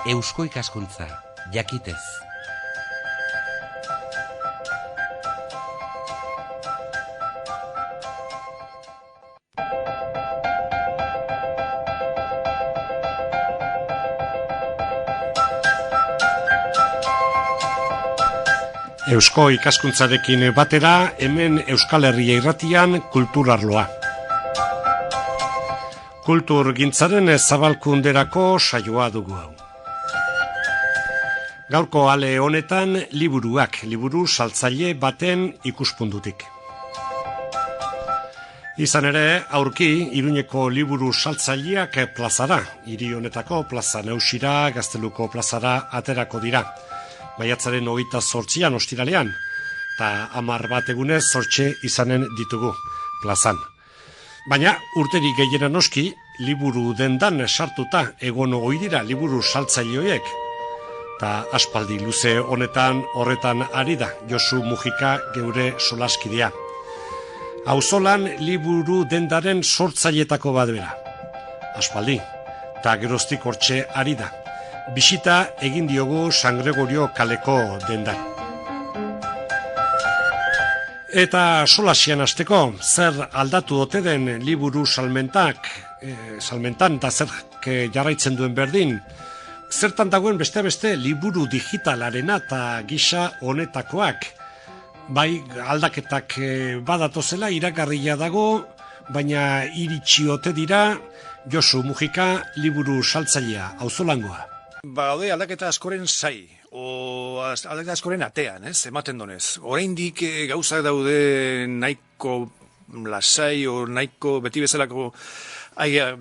Eusko ikaskuntza, jakitez. Eusko ikaskuntzarekin batera, hemen Euskal Herria irratian kulturarloa. Kulturgintzaren zabalkunderako saioa dugu hau. Gaurko ale honetan liburu saltzaile baten ikuspuntutik. Izan ere, aurki, Iruñeko liburu saltzaileak plazara, hiri honetako plaza Nausira, Gazteluko plazara aterako dira. Maiatzaren 28an ostiralean, eta 10 bat egunez 8 izanen ditugu plazan. Baina urterik gehiena noski, liburu dendan sartuta egon ohi dira liburu saltzaileoiek. Ta aspaldi luze honetan horretan ari da Josu Mujika geure solaskidea. Auzolan liburu dendaren sortzailetako bat bera. Aspaldi, ta geroztik hortxe ari da. Bisita egin diogu San Gregorio kaleko dendan. Eta solasian hasteko, zer aldatu ote den liburu salmentan eta zer jarraitzen duen berdin, zertan dagoen beste liburu digitalarena eta gisa honetakoak, bai aldaketak badatozela iragarria dago, baina iritsi ote dira Josu Mujika liburu saltzailea, auzolangoa. Baude aldaketa askoren zai, o aldaketa askoren atean, ematen donez. Oraindik gauzak daude nahiko lasai, o nahiko beti bezalako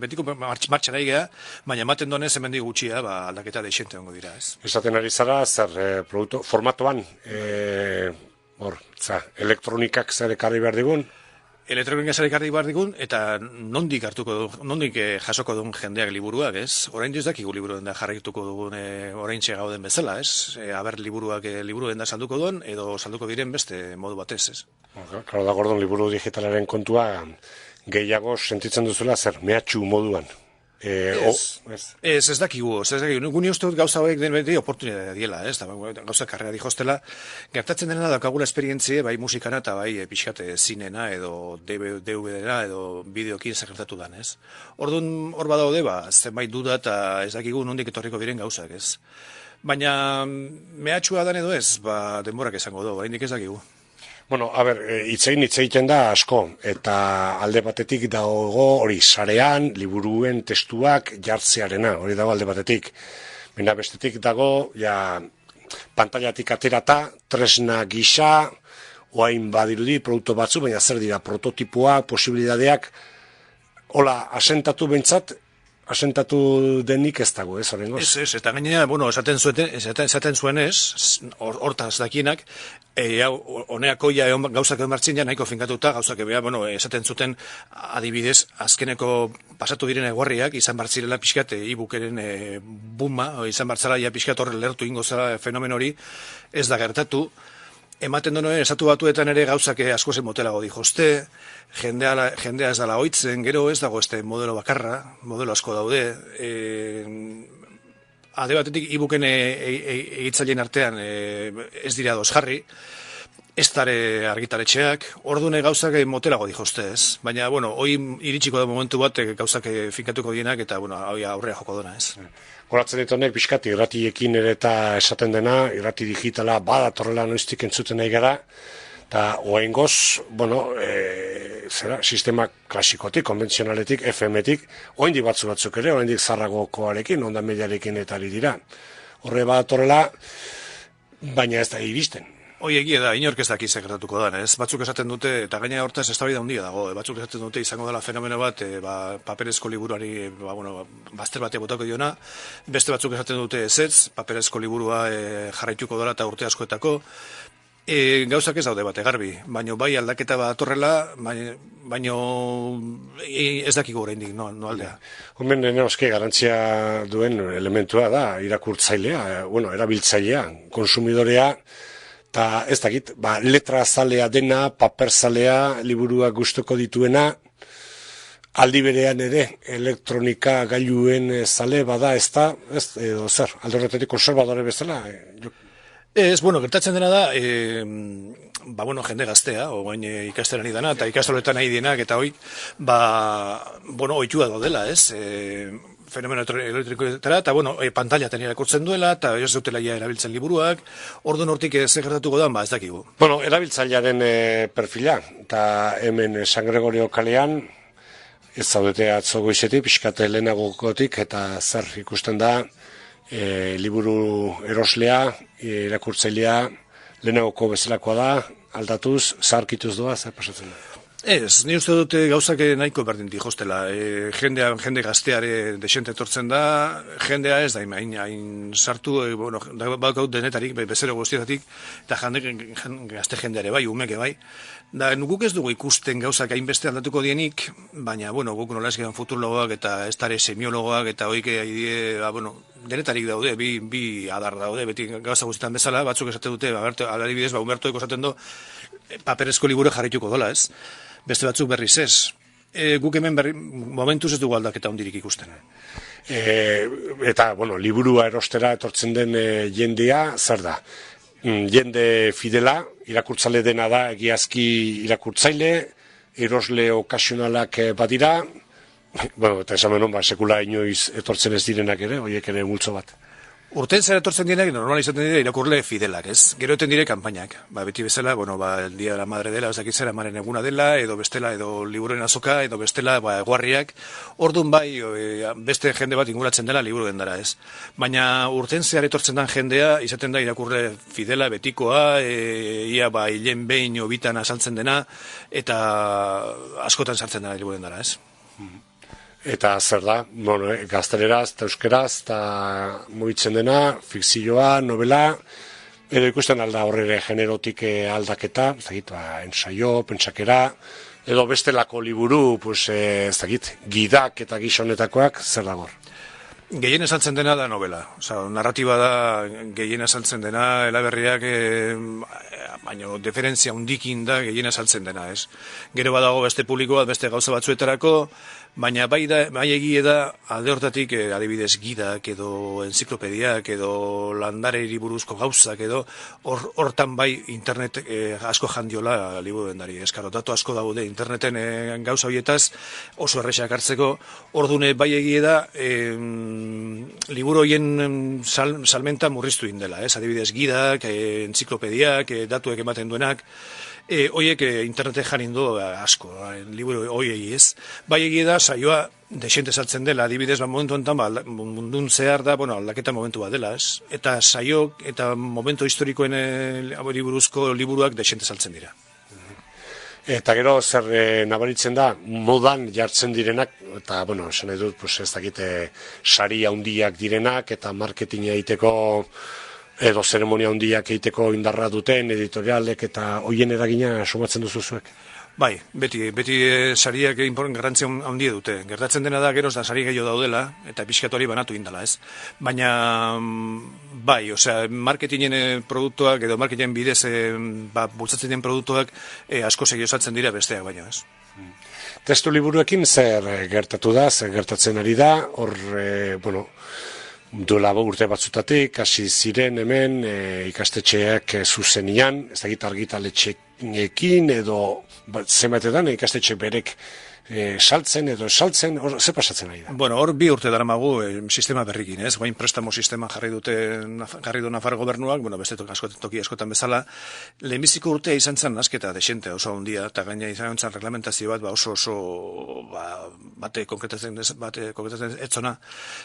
betiko martxan aigea, baina ematen donez hemendik gutxia aldaketa deixente ongo dira, ez? Esaten ari zara, zer produktu formatoan, elektronikak zer ekarri behar digun? Elektronika zer ekarri behar digun, eta nondik jasoko dugun jendeak liburuak, ez? Orain ez dakigu liburu denda jarraituko dugun oraintxe gauden bezala, ez? Aber liburu denda salduko duen, edo salduko diren beste modu batez, ez? Klaro da, Gordon, liburu digitalaren kontua gehiago sentitzen duzuela zer mehatxu moduan. Ez dakigu. Guni uste dut gauza hauek den beti oportunitatea diela, ez? Gauza karrera dijostela. Gertatzen dena daukagula esperientzie, bai musikana eta bai pixkate zinena edo DVD-na edo bideokin gertatu dan, ez? Orduan hor badaude, zenbait duda eta ez dakigu nondik etorriko diren gauzak, ez? Baina mehatxua dan edo ez, denborak esango du, oraindik ez dakigu. Bueno, hitz egiten da asko, eta alde batetik dago hori sarean, liburuen testuak jartzearena, hori dago alde batetik. Baina bestetik dago, pantailatik aterata, tresna gisa, oain badirudi, produktu batzu, baina zer dira, prototipoa, posibilidadeak, hola, asentatu asentatu denik ez dago, ez horrengoz? Ez, eta gainera, esaten zuen ez, hortaz dakienak, honeako gauzak egon martzin nahiko finkatuta, gauzak esaten zuten adibidez, azkeneko pasatu diren eguarriak, izan bartzirela pixkat e-bookeren buma, izan bartzala pixkat horre lertu ingo zela fenomen hori, ez da gertatu. Ematen duen, esatu batuetan ere gauzak asko zen motelago dijozte, jendea ez dala oitzen, gero ez dago este modelo bakarra, modelo asko daude, ade batetik e-booken egitzaileen artean ez dira doz jarri, ez dare argitaletxeak, orduan gauzak motelago dijozte ez, baina, hoi iritsiko da momentu bat gauzak finkatuko dienak eta, aurrea joko dona ez. Horatzen dut honek, pixkat, irratiekin ere eta esaten dena, irrati digitala badatorrela noiztik entzuten nahi gara, eta oaingoz, sistema klasikotik, konbentzionaletik, FM-etik, oaindik batzuk ere, oaindik zarragokoarekin, onda mediarekin eta ari dira. Horre badatorrela, baina ez da iristen. Hoi egia da, inork ez daki gertatuko da, ez? Batzuk esaten dute, eta gaina hortaz eztabaida handia dago, batzuk esaten dute izango dela fenomeno bat, paperezko liburuari, bazter batea botako diona, beste batzuk esaten dute ezetz, paperezko liburua jarraituko dela eta urte askoetako, gauzak ez daude bate garbi, baina bai aldaketa bat atorrela, baina ez dakigu oraindik, no aldea. Hemen oske garantzia duen elementua da, irakurtzailea, erabiltzailea, konsumidorea, eta ez dakit, letra zalea dena, paper zalea, liburuak gustuko dituena, aldi berean ere elektronika gailuen zale bada ez da, edo zer, alde horretatik konservadore bezala. Bueno, gertatzen dena da, jende gaztea, oain ikasten ari dana, eta ikastoletan nahi dienak, eta hoi, ohitua daudela, ez? Fenomeno elektrikoetara, eta pantalla tenera irakurtzen duela, eta ez dutela ja erabiltzen liburuak, orduan hortik ze gertatuko da, ez dakigu. Erabiltzailearen perfila, eta hemen San Gregorio kalean, ez zaudete atzo goizetik, pixkate lehenagokotik, eta zer ikusten da, liburu eroslea, irakurtzailea, lehenagoko bezalakoa da, aldatuz, zaharkituz doa, zer pasatzen da? Ez, ni uste dute gauzak nahiko berdin dijostela. Jende gazteare desente etortzen da, jendea ez da, hain sartu, bakaut denetarik, bezero guztietatik, eta gazte jendeare bai, umeke bai. Da, guk ez dugu ikusten gauzak hainbeste aldatuko dienik, baina, guk nola eskean futurologoak eta ez dara semiologoak eta hoike, denetarik daude, bi adar daude, beti gauza guztietan bezala, batzuk esate dute, alaribidez, Humbertoeko esaten du, paperezko liburu jarrituko dola, ez? Beste batzuk berriz ez. Guk hemen momentuz ez dugu aldaketa hondirik ikusten. Eta, liburua erostera etortzen den jendea, zer da? Jende fidela, irakurtzale dena da, egiazki irakurtzaile, erosle okasionalak badira, eta esan benon, sekula inoiz etortzen ez direnak ere, horiek ere multzo bat. Urten zera etortzen dienak, normal izaten dira irakurle fidelak, ez? Gero eten dire kanpainak. Beti bezala, el Día de la Madre dela, ez dakitzera amaren eguna dela, edo bestela, edo liburuen azoka, edo bestela, eguarriak. Orduan beste jende bat inguratzen dela liburu dendara, ez? Baina urten zehar etortzen den jendea, izaten da irakurle fidela, betikoa, ia hilen behin obitan asaltzen dena, eta askotan sartzen dena liburu dendara, ez? Eta zer da, gazteleraz eta euskeraz, eta mugitzen dena, fikzioa, novela, edo ikusten alda horre generotik aldaketa, ez dakit, ensaio, pentsakera, edo bestelako liburu, ez dakit, gidak eta gizonetakoak, zer da gor? Gehien esaltzen dena da novela. Narratiba da gehien esaltzen dena, elaberriak, baina deferentzia hundikin da gehien esaltzen dena, ez? Gero badago beste publikoa, beste gauza batzuetarako, baina bai egie da alde hortatik adibidez gidak edo enziklopediak edo landareri buruzko gauzak edo hortan bai internet asko jandiola liburu dendari. Eskarotatu asko daude interneten gauza horietaz oso errexak hartzeko. Ordune bai egie da liburu horien salmenta murriztu indela. Adibidez gidak, enziklopediak, datuek ematen duenak, Oiek internete jarin du asko, liburu hoiei ez. Bai egie da, saioa desente saltzen dela, adibidez, momentu enten, mundun zehar da, aldaketa momentu bat dela, ez. Eta saio eta momentu historikoen buruzko liburuak desente saltzen dira. Eta gero zer nabaritzen da, modan jartzen direnak, eta, esan nahi dut, ez dakite, sari handiak direnak, eta marketinga egiteko, edo zeremonia handiak egiteko indarra duten, editorialek eta hoien eragina sumatzen duzu zuek? Bai, beti sariak garrantzia handia dute. Gertatzen dena da, geroz da sari gehiago daudela, eta pixkatori banatu indala, ez? Baina, bai, marketingen produktuak, edo marketingen bidez bultzatzen den produktuak asko segiozatzen dira besteak, baina, ez? Testu liburuekin zer gertatu da, zer gertatzen ari da, hor, duela urte batzutatik, hasi ziren hemen ikastetxeak zuzenian, ez dakit argitaletxeekin edo zenbaitetan ikastetxe berek saltzen edo saltzen, ze pasatzen ari da? Hor 2 urte daramagu sistema berrikin, ez? Guain prestamo sistema jarri du Nafar gobernuak, beste toki askotan bezala, lehenbiziko urtea izan zen nasketa desente oso handia, eta gaina izan zen reglamentazio bat oso bate konkretatzen etzona.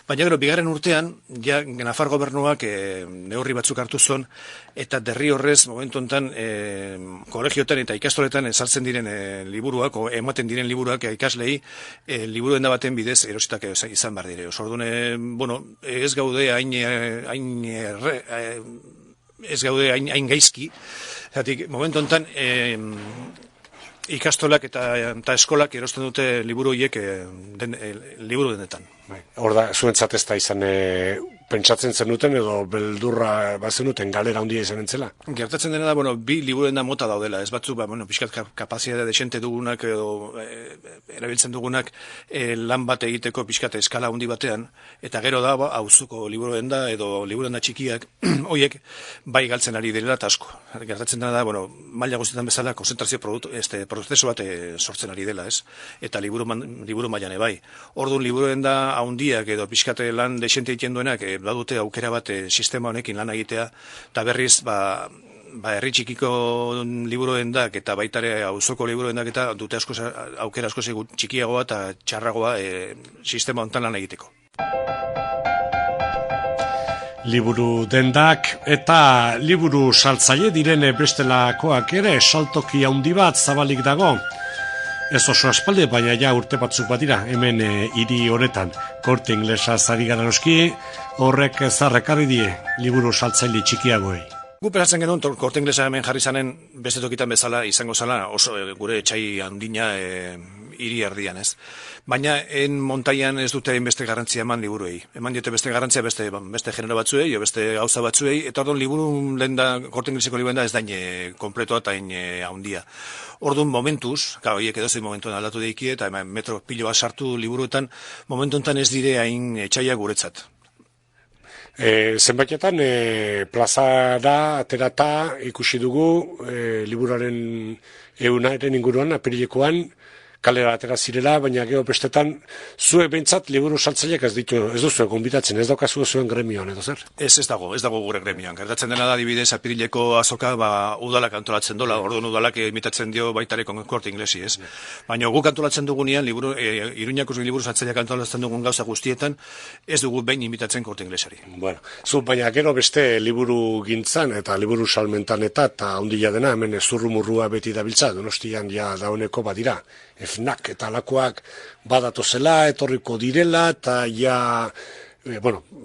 Baina gero, bigarren urtean, ja Nafar gobernuak neurri batzuk hartu zuen, eta derri horrez, momentu enten, kolegiotan eta ikastoletan saltzen diren liburuak, ematen diren liburuak ikaslei, liburu denda baten bidez erositak izan behar dire. Ordune, ez gaude hain gaizki, zatik, momentu enten, ikastolak eta eskolak erosten dute liburu horiek liburu denetan. Hor da, zuentzat ez da izan pentsatzen zenuten edo beldurra bazenuten galera handia izan entzela. Gertatzen dena da, bi liburuen da mota daudela, ez batzu, pixkat kapazitatea desente dugunak edo erabiltzen dugunak lan bat egiteko pixkat eskala handi batean, eta gero da, auzuko liburuen da edo liburuen da txikiak, hoiek bai galtzen ari direla eta asko. Gertatzen dena da, maila guztietan bezala konzentrazio prozesu bat sortzen ari dela, ez? Eta liburu mailan bai. Orduan liburuen da handiak edo pixkat lan desente egiten duenak, badute aukera bat sistema honekin lan egitea, eta berriz, herri txikiko liburuendak eta baitare auzoko liburuendak eta dute aukera asko txikiagoa eta txarragoa sistema honetan lan egiteko. Liburu dendak eta liburu saltzaile direne bestelakoak ere saltoki handi bat zabalik dago. Ez oso aspaldi, baina ja urte batzuk badira, hemen hiri honetan, Korte Inglesa zari gara noski, horrek zarrekarri die, liburu saltzaile txikiagoei. Gu peratzen genuen, Korte Inglesa hemen jarri zanen, beste tokitan bezala, izango zala, oso gure etxai handina hiri erdian, ez? Baina, montaian ez dute beste garrantzia eman liburuei. Eman diote beste garrantzia beste genero batzuei, beste gauza batzuei, eta orduan liburu lenda, Korte Ingleseko liburu lenda ez dain kompletoa eta handia. Orduan momentuz, horiek edozein momentuan aldatu deiki, eta metro pilo bat sartu liburuetan, momentu enten ez dire hain etxaia guretzat. Zenbaitetan, plazara aterata ikusi dugu liburuaren eunaren inguruan, apirilekoan, kalera atera zirela, baina gero bestetan, zue behintzat liburu saltzaileak ez duzu gonbidatzen, ez daukazu zuen gremioan, edo zer? Ez dago gure gremioan. Gertatzen dena da, adibidez, apirileko azoka, udalak antolatzen dola, orduan udalak imitatzen dio baitare Korte Inglesi, ez? Baina guk antolatzen dugunean, Iruñako liburu saltzaileak antolatzen dugun gauza guztietan, ez dugu behin imitatzen Korte Inglesari. Bueno, baina gero beste liburu gintzan, eta liburu salmentan eta ondila dena, hemen zurrumurrua beti dabiltza, Donostian ja dauneko badira. FNAC eta alakoak badatozela, etorriko direla, eta ja,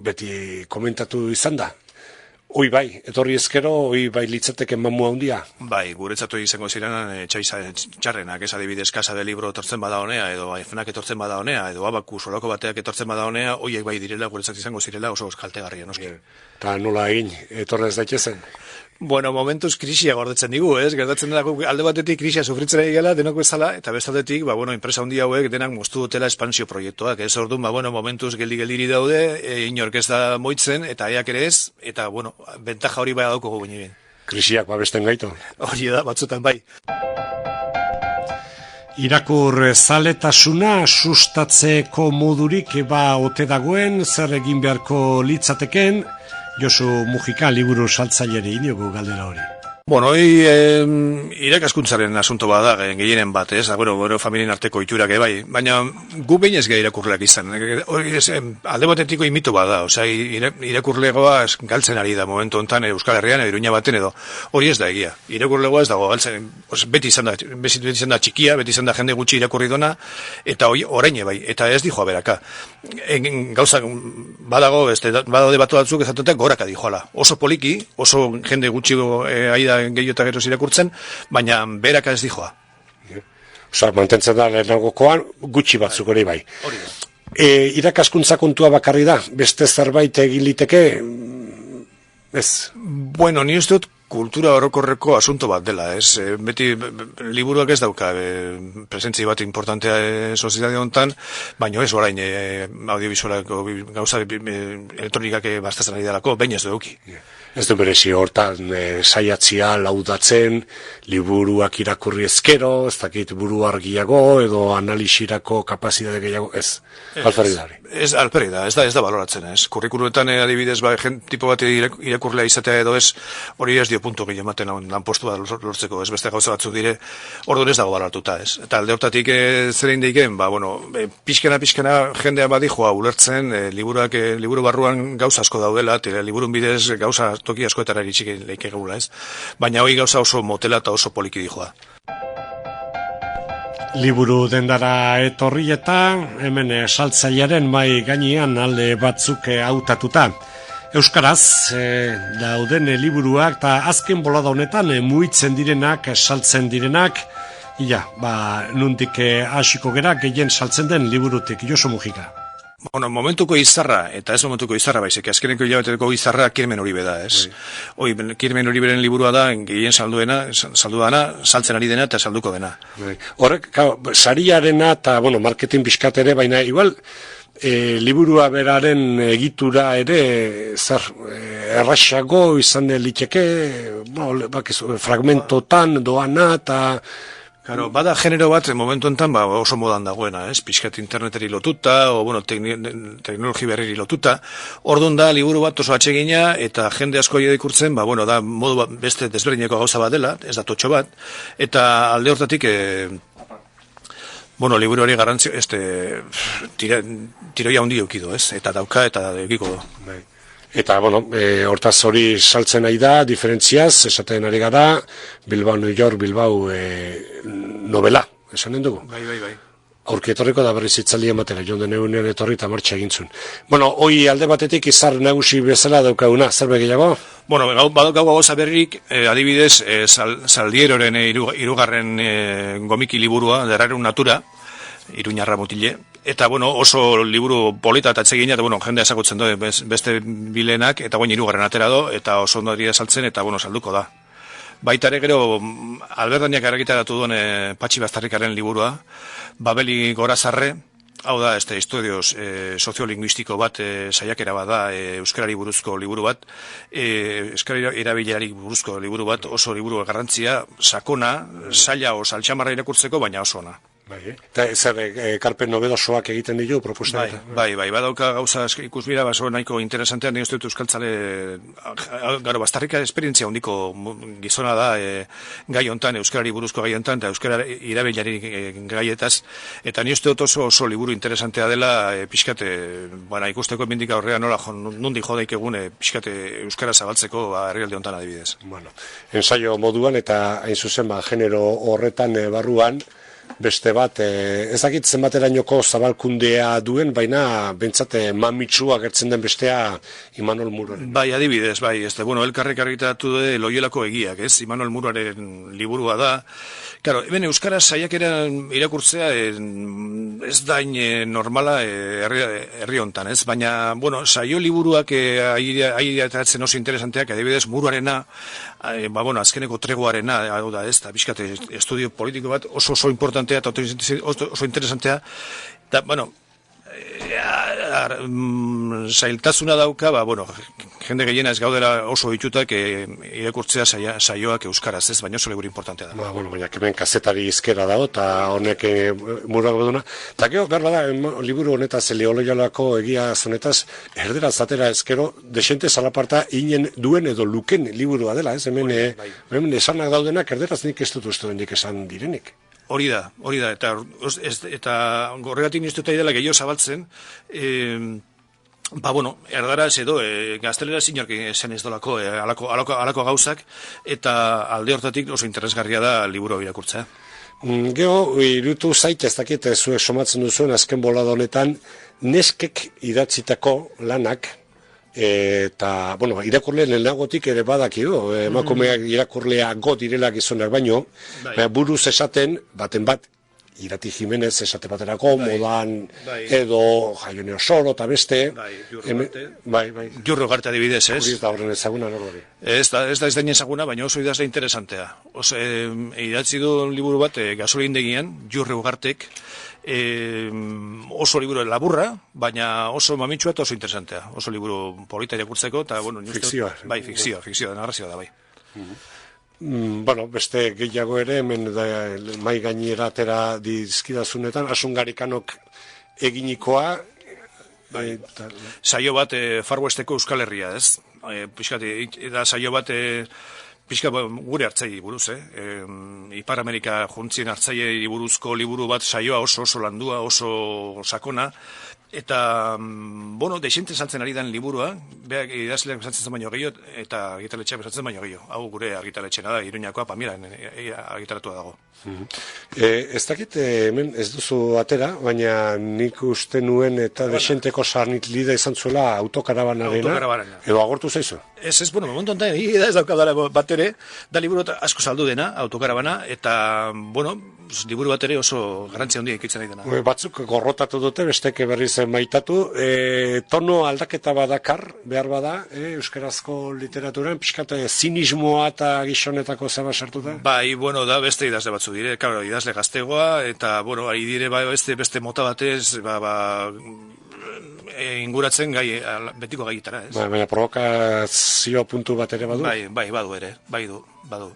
beti komentatu izan da. Hoi bai, etorri ezkero, hoi bai litzateke mamua handia. Bai, guretzatu izango zirenan txarrenak, ez adibidez Casa de Libro etortzen bada honea, edo FNAC etortzen bada honea, edo Abacus olako bateak etortzen bada honea, hoiek bai direla, guretzat izango zirela oso kaltegarria, noski. Eta nola egin, etorrez daitezen? Momentuz krisia gordetzen digu, ez? Gertatzen dela alde batetik krisia sufritzen ari gela, denok bezala, eta bestatetik, enpresa handi hauek denak moztu dutela espansio proiektuak, ez? Orduan, momentuz geldi-geldiri daude, inork ez da moitzen, eta aiak ere ez, eta, bentaja hori bai adauko gugu nire. Krisiak babesten gaitu. Hori da, batzutan bai. Irakur zaletasuna sustatzeko modurik ote dagoen, zer egin beharko litzateken, Josu Mujika liburu saltzaileri iniogu galdera hori. Irakaskuntzaren asunto bada, gehienen bat, ez? Familien arteko iturak bai, baina gu behin ez gehi irakurleak izan. Alde batetiko imito bada, irakurlegoa galtzen ari da momentu honetan Euskal Herrian, Iruña baten edo, hori ez da egia. Irakurlegoa ez dago galtzen, beti izan da txikia, beti izan da jende gutxi irakurri dona, eta orain bai, eta ez dijoa beraka. Gauzak badago, badaude batu batzuk ezatutak goraka dijoala. Oso poliki, oso jende gutxi aida gehiago eta geroz irakurtzen, baina beraka ez dijoa. Mantentzen da lehenagokoan, gutxi batzuk hori bai. Irakaskuntza kontua bakarri da, beste zerbait egin liteke, ez? Ni uste dut kultura orokorreko asunto bat dela, ez? Beti liburuak ez dauka presentzi bat importantea sozietatea honetan, baina ez orain audiovisualako gauza elektronikak bastatzen ari dalako, baina ez duki. Ez du berezi hortan saiatzia laudatzen, liburuak irakurri ezkero, ez dakit buru argiago, edo analisirako kapazitate gehiago, ez, alferri da hori. Ez alferri da, ez da baloratzen, ez. Kurrikuluetan adibidez, tipo bat irakurlea izatea edo ez, hori ez dio puntu gehiago ematen lanpostu bat lortzeko, ez beste gauza batzuk dire, orduan ez dago baloratuta, ez. Eta alde hortatik zerein deiken, pixkena jendea badijoa ulertzen, liburu barruan gauza asko daudela, liburun bidez gauza toki askoetara eritxik leike gaula, ez? Baina hori gauza oso motela eta oso poliki dijoa. Liburu dendara etorri eta hemen saltzailearen mai gainean alde batzuk hautatuta. Euskaraz dauden liburuak eta azken bolada honetan muitzen direnak, saltzen direnak, nundik hasiko gera gehien saltzen den liburutik, Josu Mujika. Bueno, momentuko izarra, eta ez momentuko izarra baizik, azkeneko hilabeteko izarra Kirmen Uribe da, ez? Hoi, Kirmen Uriberen liburua da, gehien salduana, saltzen ari dena eta salduko dena. Horrek, sariarena eta, marketing pixkat ere, baina igual, liburua beraren egitura ere, erraxago izan liteke, fragmentotan doana eta... Claro, bada genero bat momentu enten oso modan dagoena, ez? Pixkat interneteri lotuta, o teknologi berriri lotuta. Orduan da, liburu bat oso atsegina, eta jende asko ikurtzen, da modu bat, beste desberdineko gauza bat dela, ez da totxo bat, eta alde hortatik, liburuari garrantzio, tiroia handi eukido, ez? Eta dauka, eta eukiko do. Eta, hortaz hori saltzen nahi da, diferentziaz, esaten ari gara, Bilbao, New York, Bilbao novela, esanen dugu. Bai. Aurki etorriko da berriz itzaldi ematera, joan den egunean etorri eta martxa egintzun. Hoi alde batetik izar nagusi bezala daukaguna, zer gehiago? Badaukagu gauza berrik, adibidez, Zaldieroren hirugarren gomiki liburua, Derrarun natura, Iruñarra mutile, eta oso liburu polita eta atsegina, eta jendea ezagutzen du beste bilenak, eta hirugarren atera do, eta oso ondo dira saltzen, eta salduko da. Baita ere gero, Alberdaniak argitaratu duen Patxi Bastarrikaren liburua, Babeli Gorazarre, hau da, estudios soziolinguistiko bat, saiakera bat da, euskarari buruzko liburu bat, euskarari erabilerari buruzko liburu bat, oso liburu garrantzia, sakona, saila o saltxamarra irakurtzeko, baina oso ona. Eta zer, karpen nobedosoak egiten ditu, proposta? Bai, badauka gauza ikusbira, baso nahiko interesantean, nire uste dut euskaltzale, gero, Bastarrika esperientzia hondiko gizona da, gai hontan, euskarari buruzko gai hontan, eta euskarari irabilari gaietaz, eta nire uste dut oso liburu interesantea dela, pixkate, ikusteko emendik aurrean nola, nundi jodaik egun, pixkate euskara zabaltzeko, herrialde hontan adibidez. Ensaio moduan, eta hain zuzen, genero horretan barruan, beste bat, ez dakit zenbaterainoko zabalkundea duen, baina bentsate mamitsua gertzen den bestea Imanol Muruaren. Bai, adibidez, elkarrek argitaratu de Loiolako egiak, ez? Imanol Muruaren liburua da. Claro, hemen euskaraz saiakera irakurtzea ez dain normala herri hontan, ez? Baina, saio liburuak airatzen oso interesanteak, adibidez, Muruarena, azkeneko tregoarena, hau da, ez? Bizkat, estudio politiko bat oso importantea eta oso interesantea, eta, zailtasuna dauka, jende gehiena ez gaudela oso ditutak irakurtzea saioak euskaraz, ez, baina oso liburu importantea da. Baina hemen kazetari izkera dago, eta honek Muruak baduna. Eta gero, behar bada, liburu honetaz, Loiolako egia zonetaz, erderaz atera ezkero, desente zalaparta inen duen edo luken liburua dela, ez, hemen esanak daudenak erderaz nik ez dut uste nik esan direnik. Hori da, eta gorregatik niztuta idela gehiago zabaltzen, erdaraz edo, gaztelera zinork zen ez dolako, alako gauzak, eta alde hortatik oso interesgarria da liburu irakurtzea. Gero, irutu zait, ez dakit, zuek somatzen duzuen azken bolada honetan, neskek idatzitako lanak, eta, irakurleen lehenagotik ere badakio, emakumeak irakurleago direla gizonak baino, buruz esaten, baten bat, Irati Jimenez esate baterako, modan, edo Jaione Osoro eta beste. Jurro Garte adibidez, ez? Hori ez da horren ezaguna, norgori. Ez da ezaguna, baina oso idazle interesantea. Idatzi du liburu bat, gasolindegian, Jurro Gartek, oso liburu laburra, baina oso mamitsua eta oso interesantea. Oso liburu polita irakurtzeko, eta, fikzioa. Bai, fikzioa, narrazioa da, bai. Beste gehiago ere, hemen mai gainera atera dizkidazunetan, Asungarikanok eginikoa. Saio bat Far Westeko Euskal Herria, ez? Da saio bat gure hartzaile buruz, Ipar Amerika juntzien hartzaile buruzko liburu bat saioa oso landua, oso sakona, eta, desente saltzen ari den liburua, beak idazleak bezatzen baino gehiago, eta argitaletxeak bezatzen baino gehiago. Hau gure argitaletxena da, Iruñakoa, Pamiran argitaratua dago. Ez dakit, hemen ez duzu atera, baina nik uste nuen eta desenteko sarnitlida izan zuela autokarabanarena, edo agortu zaizu? Bueno, momentu honetan, ez daukadala bat ere, da liburu asko saldu dena, autokarabana, eta, bueno, liburu bat ere oso garrantzia handia ikitzen nahi dena. Batzuk gorrotatu dute, besteke berriz maitatu, tono aldaketa badakar, behar bada, euskarazko literaturan, pixkat zinismoa eta gizonetako zeba sartu da? Bai, bueno, da beste idazle batzu dire, claro, idazle gaztegoa, eta, bueno, ari dire, beste mota batez, inguratzen gai, betiko gaitara, ez? Baina provokazio puntu bat ere badu? Bai, badu.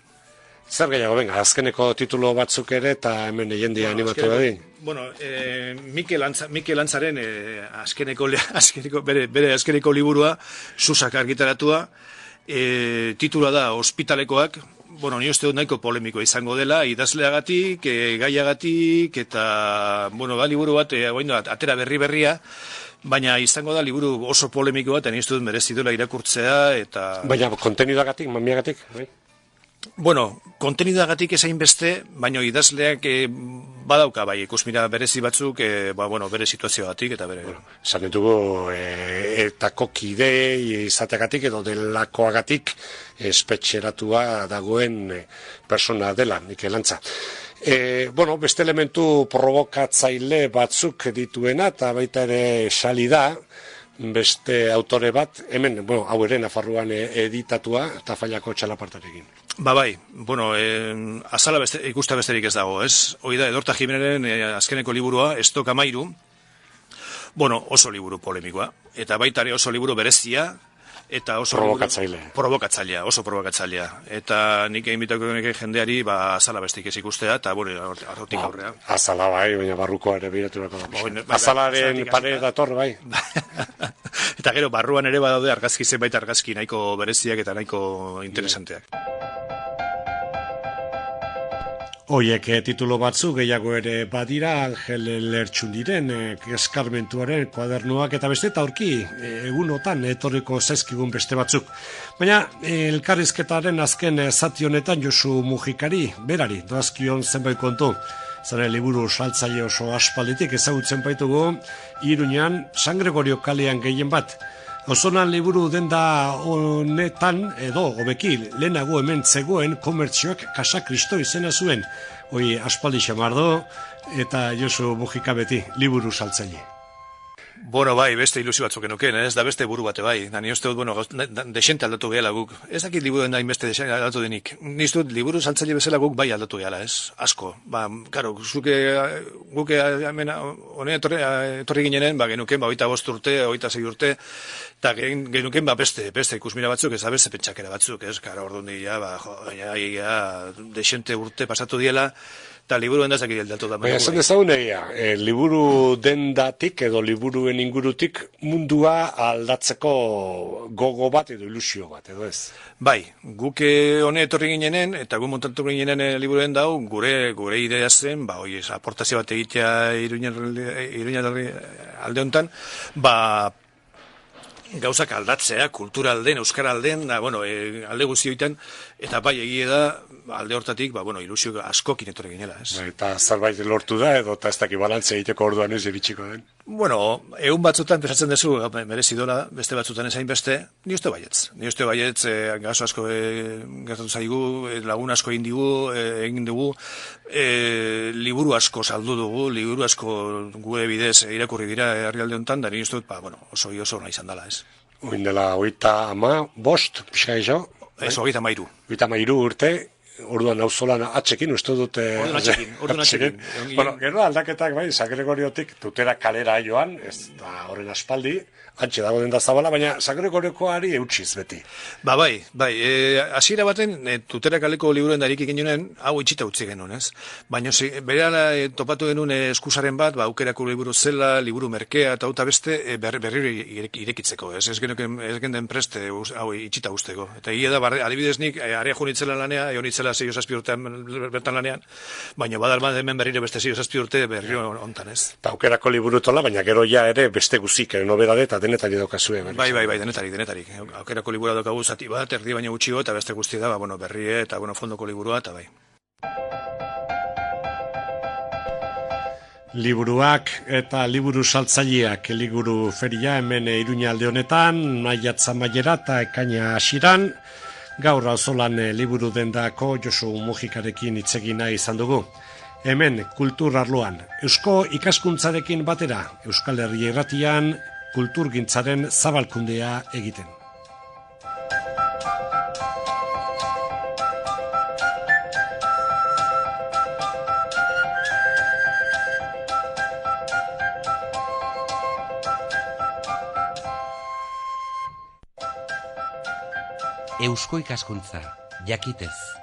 Zer gehiago, venga, azkeneko titulo batzuk ere, eta hemen jendia animatu badi? Bueno, Mikel Lantzaren bere azkeneko liburua, Susak argitaratua, titula da Ospitalekoak. Bueno, ni uste dut nahiko polemiko izango dela, idazleagatik, gaiagatik, eta, bueno, liburu bat, atera berria, baina izango da liburu oso polemiko bat, ni uste dut merezi duela irakurtzea, eta... Baina, kontenidoagatik, mamiagatik, bai? Bueno, kontenidoagatik ezain beste, baina idazleak badauka, bai, ikusmira berezi batzuk, bere situazioagatik, eta bere... Bueno, esan ditugu, etako kide izateagatik edo delakoagatik espetxeratua dagoen persona dela, Mikel Lantza. Bueno, beste elementu provokatzaile batzuk dituena, eta baita ere sali da, beste autore bat, hemen, bueno, hau ere Nafarroan editatua, Tafallako txalapartarekin. Bai, bueno, azala ikusta besterik ez dago, ez? Hoi da, Edorta Jimeneren azkeneko liburua, Estok Amairu, bueno, oso liburu polemikoa, eta baita ere oso liburu berezia, eta oso provokatzailea, oso provokatzailea. Eta nik egin bitako jendeari, azala bestik ez ikustea, eta hortik aurrea. Azala bai, baina barrukoa ere biraturako da. Azalaren pare dator bai. Eta gero, barruan ere badaude argazki zenbait argazki nahiko bereziak eta nahiko interesanteak. Oiek titulo batzu gehiago ere badira, Angel Lertxundiren, eskarmentuaren kuadernuak eta beste, eta aurki egunotan etorriko zaizkigun beste batzuk. Baina elkarrizketaren azken zati honetan Josu Mujikari, berari, doazkion zenbait kontu. Zare liburu saltzaile oso aspalditik ezagutzen baitugu, Iruñan San Gregorio kalean gehien bat. Auzonan liburu denda honetan, edo hobeki lehenago hemen zegoen komertzioak Casa Kristo izena zuen. Hoi aspaldi xamardo eta Josu Mujika beti, liburu saltzaile. Bueno, bai, beste ilusio batzuk enuken, ez da beste buru bate bai. Ni uste dut, bueno, desente aldatu gehala guk. Ez dakit liburu den da inbeste desente aldatu denik. Ni uste dut, liburu saltzaile bezala guk bai aldatu gehala, ez? Asko. Karo, guke honen etorri ginenen, genuken, 25 urte, 26 urte, eta genuken, beste ikusmira batzuk, ez da beste pentsakera batzuk, ez? Karo, orduan dira, desente urte pasatu diela, eta liburu dendazak idaldatu da. Baina, esan dezagun liburu dendatik edo liburuen ingurutik mundua aldatzeko gogo bat edo ilusio bat, edo ez? Bai, guke hone etorri ginenen, eta gu montatu ginenen liburuen dau, gure idea zen, aportazio bat egitea Iruña alde honetan, gauzak aldatzea, kultura alden, euskara alden, alde guztioetan, eta bai egie da, alde hortatik, ilusio askokin etorri ginela, ez? Eta zerbait lortu da, edo eta ez daki balantzea egiteko orduan ez iritsiko den? Bueno, egun batzutan pensatzen duzu, merezi dola, beste batzutan ezain beste, ni uste baietz, gaso asko gertatu zaigu, lagun asko egin dugu, liburu asko saldu dugu, liburu asko gure bidez irakurri dira herrialde honetan, da ni uste dut, oso nahi izan dela, ez? Oin dela 35, pixka iso? Ez, 33. 33 urte, orduan auzolan atxekin, uste dut... Orduan atxekin. Bueno, gero aldaketak, San Gregoriotik tutera kalera joan, ez da horren aspaldi, antxe dago den da zabala, baina San Gregoriokoari eutxiz beti. Bai, hasiera baten, tutera kaleko liburuen darik ikenionen, hau itxita utzi genuen, ez? Baina, berehala topatu genuen eskusaren bat, aukerako liburu zela, liburu merkea, eta hauta beste, berriro irekitzeko, ez? Ez genden preste, hau itxita usteko. Eta hile da, adibidez nik, area junitzela lanea, eonitzela 6-7 urtean bertan lanean, baina badalman hemen berriro beste 6-7 urte berriro ontan, ez? Eta aukerako liburu tola, baina gero ja ere beste guzik, nobedade eta denetari daukazue. Bai, denetarik. Aukerako liburua daukagu zati bat, erdi baina gutxio, eta beste guzti da, berrie eta fondoko liburua, eta bai. Liburuak eta liburu saltzaileak liburu feria hemen Iruña alde honetan, maiatza mailera eta ekaina hasiran. Gaur auzolan liburu dendako Josu Mujikarekin hitzegina izan dugu. Hemen kultur arloan, eusko ikaskuntzarekin batera, Euskal Herri Irratian kulturgintzaren zabalkundea egiten. Eusko ikaskuntza, jakitez.